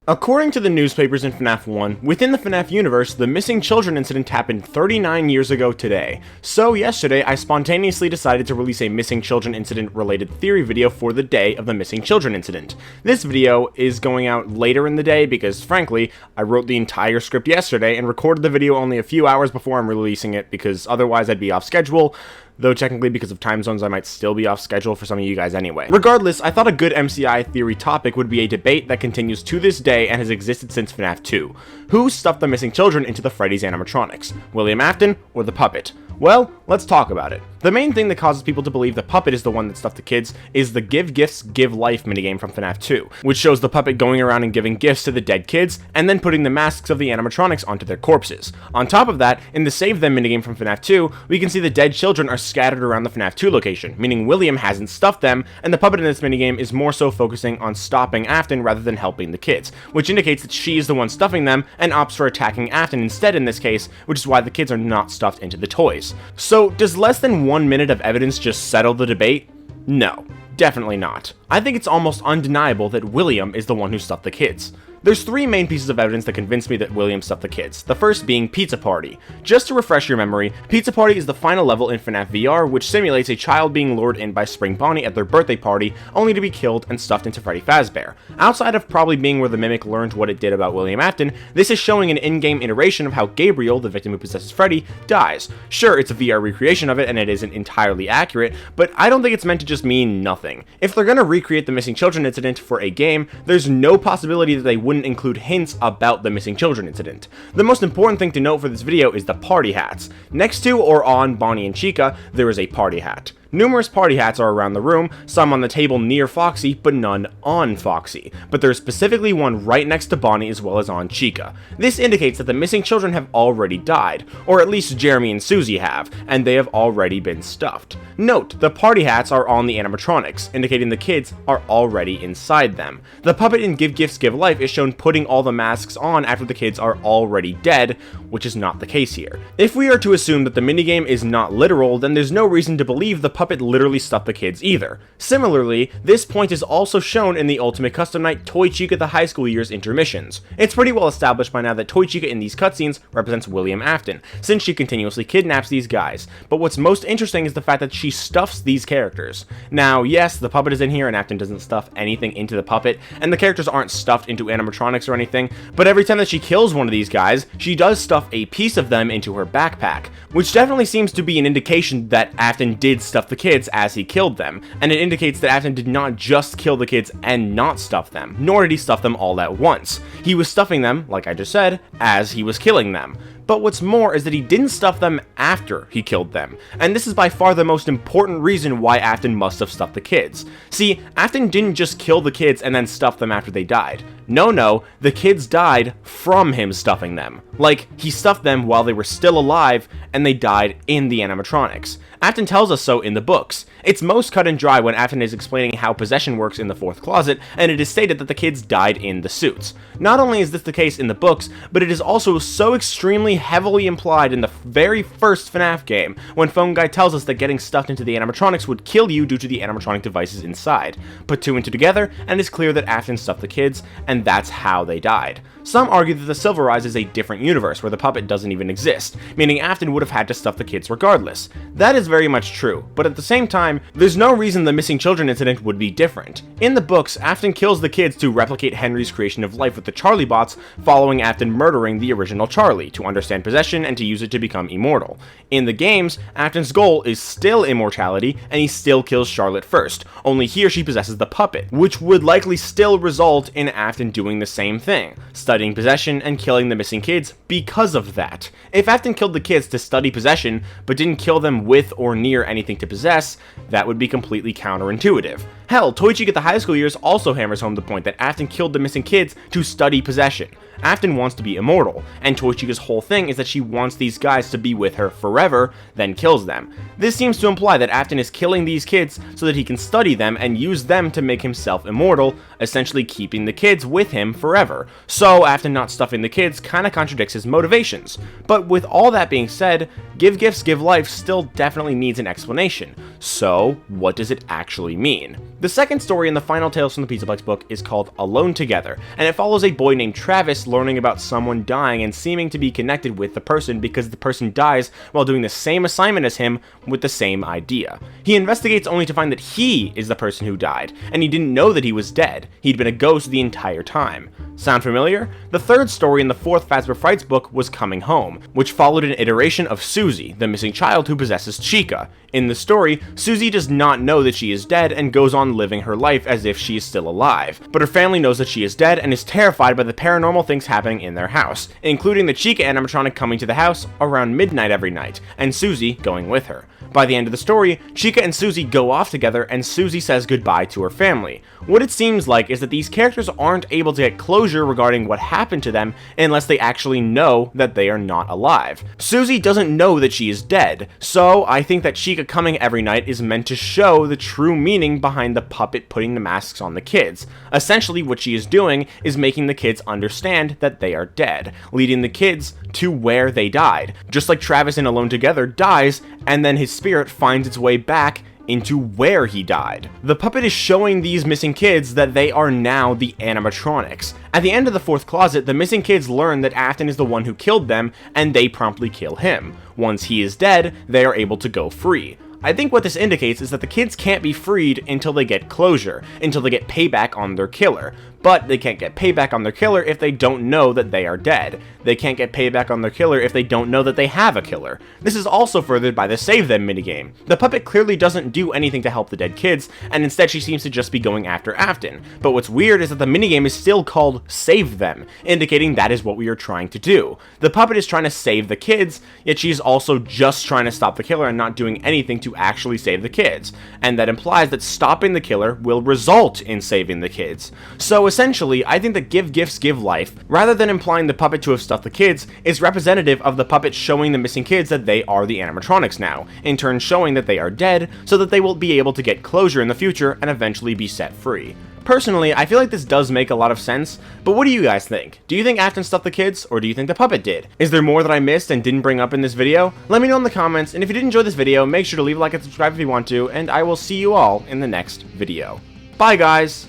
According to the newspapers in FNAF 1, within the FNAF universe, the missing children incident happened 39 years ago today. So yesterday, I spontaneously decided to release a missing children incident related theory video for the day of the missing children incident. This video is going out later in the day because, frankly, I wrote the entire script yesterday and recorded the video only a few hours before I'm releasing it because otherwise I'd be off schedule. Though technically because of time zones I might still be off schedule for some of you guys anyway. Regardless, I thought a good MCI theory topic would be a debate that continues to this day and has existed since FNAF 2. Who stuffed the missing children into the Freddy's animatronics? William Afton or the puppet? Well, let's talk about it. The main thing that causes people to believe the puppet is the one that stuffed the kids is the Give Gifts, Give Life minigame from FNAF 2, which shows the puppet going around and giving gifts to the dead kids, and then putting the masks of the animatronics onto their corpses. On top of that, in the Save Them minigame from FNAF 2, we can see the dead children are scattered around the FNAF 2 location, meaning William hasn't stuffed them, and the puppet in this minigame is more so focusing on stopping Afton rather than helping the kids, which indicates that she is the one stuffing them and opts for attacking Afton instead in this case, which is why the kids are not stuffed into the toys. So, does less than 1 minute of evidence just settle the debate? No, definitely not. I think it's almost undeniable that William is the one who stuffed the kids. There's 3 main pieces of evidence that convince me that William stuffed the kids, the first being Pizza Party. Just to refresh your memory, Pizza Party is the final level in FNAF VR, which simulates a child being lured in by Spring Bonnie at their birthday party, only to be killed and stuffed into Freddy Fazbear. Outside of probably being where the Mimic learned what it did about William Afton, this is showing an in-game iteration of how Gabriel, the victim who possesses Freddy, dies. Sure, it's a VR recreation of it and it isn't entirely accurate, but I don't think it's meant to just mean nothing. If they're gonna recreate the missing children incident for a game, there's no possibility that they wouldn't include hints about the missing children incident. The most important thing to note for this video is the party hats. Next to or on Bonnie and Chica, there is a party hat. Numerous party hats are around the room, some on the table near Foxy, but none on Foxy. But there is specifically one right next to Bonnie as well as on Chica. This indicates that the missing children have already died, or at least Jeremy and Susie have, and they have already been stuffed. Note, the party hats are on the animatronics, indicating the kids are already inside them. The puppet in Give Gifts, Give Life is shown putting all the masks on after the kids are already dead, which is not the case here. If we are to assume that the minigame is not literal, then there's no reason to believe the puppet literally stuffed the kids either. Similarly, this point is also shown in the Ultimate Custom Night Toy Chica the High School Years intermissions. It's pretty well established by now that Toy Chica in these cutscenes represents William Afton, since she continuously kidnaps these guys, but what's most interesting is the fact that she stuffs these characters. Now, yes, the puppet is in here and Afton doesn't stuff anything into the puppet, and the characters aren't stuffed into animatronics or anything, but every time that she kills one of these guys, she does stuff a piece of them into her backpack, which definitely seems to be an indication that Afton did stuff the kids as he killed them, and it indicates that Afton did not just kill the kids and not stuff them, nor did he stuff them all at once. He was stuffing them, like I just said, as he was killing them. But what's more is that he didn't stuff them after he killed them, and this is by far the most important reason why Afton must have stuffed the kids. See, Afton didn't just kill the kids and then stuff them after they died. No, the kids died from him stuffing them. Like, he stuffed them while they were still alive, and they died in the animatronics. Afton tells us so in the books. It's most cut and dry when Afton is explaining how possession works in the 4th closet, and it is stated that the kids died in the suits. Not only is this the case in the books, but it is also so extremely heavily implied in the very first FNAF game, when Phone Guy tells us that getting stuffed into the animatronics would kill you due to the animatronic devices inside. Put 2 and 2 together, and it's clear that Afton stuffed the kids, and that's how they died. Some argue that the Silver Rise is a different universe where the puppet doesn't even exist, meaning Afton would have had to stuff the kids regardless. That is very much true, but at the same time, there's no reason the missing children incident would be different. In the books, Afton kills the kids to replicate Henry's creation of life with the Charlie bots, following Afton murdering the original Charlie to understand possession and to use it to become immortal. In the games, Afton's goal is still immortality, and he still kills Charlotte first, only here she possesses the puppet, which would likely still result in Afton doing the same thing, studying possession and killing the missing kids because of that. If Afton killed the kids to study possession, but didn't kill them with or near anything to possess, that would be completely counterintuitive. Hell, Toy Chica the High School Years also hammers home the point that Afton killed the missing kids to study possession. Afton wants to be immortal, and Toy Chica's whole thing is that she wants these guys to be with her forever, then kills them. This seems to imply that Afton is killing these kids so that he can study them and use them to make himself immortal, essentially keeping the kids with him forever. So Afton not stuffing the kids kinda contradicts his motivations. But with all that being said, Give Gifts, Give Life still definitely needs an explanation. So, what does it actually mean? The second story in the final Tales from the Pizzaplex book is called Alone Together, and it follows a boy named Travis learning about someone dying and seeming to be connected with the person because the person dies while doing the same assignment as him with the same idea. He investigates only to find that he is the person who died, and he didn't know that he was dead. He'd been a ghost the entire time. Sound familiar? The third story in the fourth Fazbear Frights book was Coming Home, which followed an iteration of Susie, the missing child who possesses Chica. In the story, Susie does not know that she is dead and goes on living her life as if she is still alive, but her family knows that she is dead and is terrified by the paranormal things happening in their house, including the Chica animatronic coming to the house around midnight every night, and Susie going with her. By the end of the story, Chica and Susie go off together and Susie says goodbye to her family. What it seems like is that these characters aren't able to get closure regarding what happened to them unless they actually know that they are not alive. Susie doesn't know that she is dead, so I think that Chica coming every night is meant to show the true meaning behind the puppet putting the masks on the kids. Essentially, what she is doing is making the kids understand that they are dead, leading the kids to where they died. Just like Travis in Alone Together dies, and then his spirit finds its way back into where he died. The puppet is showing these missing kids that they are now the animatronics. At the end of the fourth closet, the missing kids learn that Afton is the one who killed them, and they promptly kill him. Once he is dead, they are able to go free. I think what this indicates is that the kids can't be freed until they get closure, until they get payback on their killer. But they can't get payback on their killer if they don't know that they are dead. They can't get payback on their killer if they don't know that they have a killer. This is also furthered by the Save Them minigame. The puppet clearly doesn't do anything to help the dead kids, and instead she seems to just be going after Afton. But what's weird is that the minigame is still called Save Them, indicating that is what we are trying to do. The puppet is trying to save the kids, yet she's also just trying to stop the killer and not doing anything to actually save the kids. And that implies that stopping the killer will result in saving the kids. So essentially, I think that give gifts give life, rather than implying the puppet to have stuffed the kids, is representative of the puppet showing the missing kids that they are the animatronics now, in turn showing that they are dead, so that they will be able to get closure in the future and eventually be set free. Personally, I feel like this does make a lot of sense, but what do you guys think? Do you think Afton stuffed the kids, or do you think the puppet did? Is there more that I missed and didn't bring up in this video? Let me know in the comments, and if you did enjoy this video, make sure to leave a like and subscribe if you want to, and I will see you all in the next video. Bye guys!